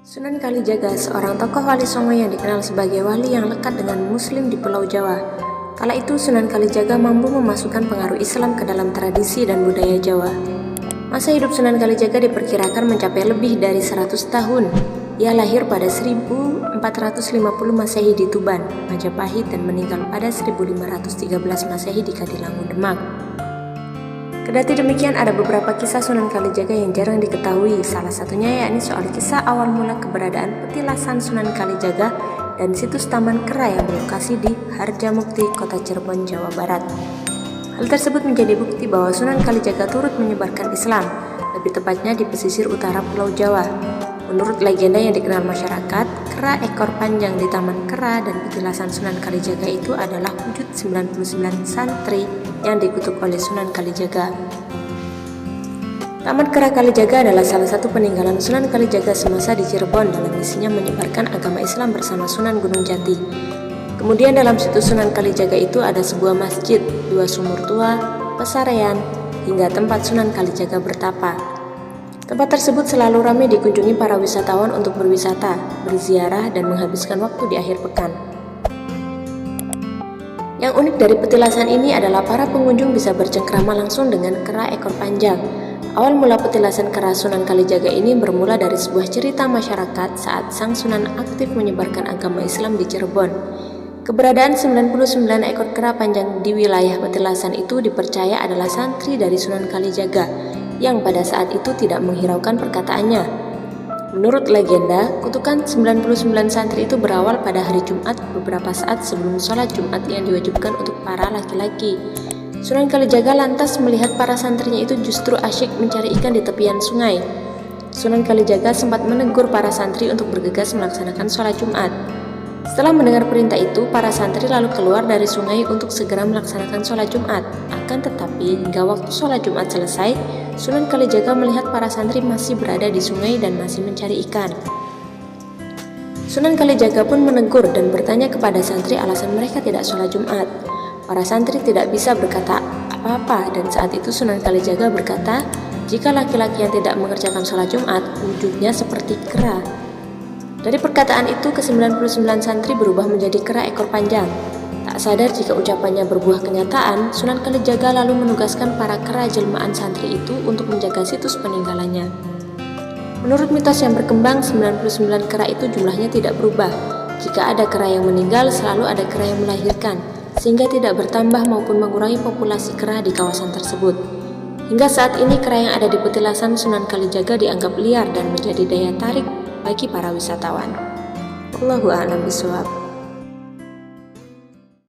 Sunan Kalijaga, seorang tokoh wali Songo yang dikenal sebagai wali yang lekat dengan Muslim di Pulau Jawa. Kala itu Sunan Kalijaga mampu memasukkan pengaruh Islam ke dalam tradisi dan budaya Jawa. Masa hidup Sunan Kalijaga diperkirakan mencapai lebih dari 100 tahun. Ia lahir pada 1450 Masehi di Tuban, Majapahit dan meninggal pada 1513 Masehi di Kadilangu, Demak. Kendati demikian, ada beberapa kisah Sunan Kalijaga yang jarang diketahui. Salah satunya yakni soal kisah awal mula keberadaan petilasan Sunan Kalijaga dan situs Taman Kera yang berlokasi di Harjamukti, Kota Cirebon, Jawa Barat. Hal tersebut menjadi bukti bahwa Sunan Kalijaga turut menyebarkan Islam, lebih tepatnya di pesisir utara Pulau Jawa. Menurut legenda yang dikenal masyarakat, kera ekor panjang di Taman Kera dan petilasan Sunan Kalijaga itu adalah wujud 99 santri yang dikutuk oleh Sunan Kalijaga. Taman Kera Kalijaga adalah salah satu peninggalan Sunan Kalijaga semasa di Cirebon dalam misinya menyebarkan agama Islam bersama Sunan Gunung Jati. Kemudian dalam situs Sunan Kalijaga itu ada sebuah masjid, 2 sumur tua, pesarean, hingga tempat Sunan Kalijaga bertapa. Tempat tersebut selalu ramai dikunjungi para wisatawan untuk berwisata, berziarah, dan menghabiskan waktu di akhir pekan. Yang unik dari petilasan ini adalah para pengunjung bisa bercengkrama langsung dengan kera ekor panjang. Awal mula petilasan kera Sunan Kalijaga ini bermula dari sebuah cerita masyarakat saat Sang Sunan aktif menyebarkan agama Islam di Cirebon. Keberadaan 99 ekor kera panjang di wilayah petilasan itu dipercaya adalah santri dari Sunan Kalijaga yang pada saat itu tidak menghiraukan perkataannya. Menurut legenda, kutukan 99 santri itu berawal pada hari Jumat beberapa saat sebelum sholat Jumat yang diwajibkan untuk para laki-laki. Sunan Kalijaga lantas melihat para santrinya itu justru asyik mencari ikan di tepian sungai. Sunan Kalijaga sempat menegur para santri untuk bergegas melaksanakan sholat Jumat. Setelah mendengar perintah itu, para santri lalu keluar dari sungai untuk segera melaksanakan sholat Jumat. Akan tetapi, hingga waktu sholat Jumat selesai, Sunan Kalijaga melihat para santri masih berada di sungai dan masih mencari ikan. Sunan Kalijaga pun menegur dan bertanya kepada santri alasan mereka tidak sholat Jumat. Para santri tidak bisa berkata apa-apa dan saat itu Sunan Kalijaga berkata, jika laki-laki yang tidak mengerjakan sholat Jumat, wujudnya seperti kera. Dari perkataan itu, ke-99 santri berubah menjadi kera ekor panjang. Tak sadar jika ucapannya berbuah kenyataan, Sunan Kalijaga lalu menugaskan para kera jelmaan santri itu untuk menjaga situs peninggalannya. Menurut mitos yang berkembang, 99 kera itu jumlahnya tidak berubah. Jika ada kera yang meninggal, selalu ada kera yang melahirkan, sehingga tidak bertambah maupun mengurangi populasi kera di kawasan tersebut. Hingga saat ini, kera yang ada di petilasan Sunan Kalijaga dianggap liar dan menjadi daya tarik bagi para wisatawan. Wallahu a'lam bishawab.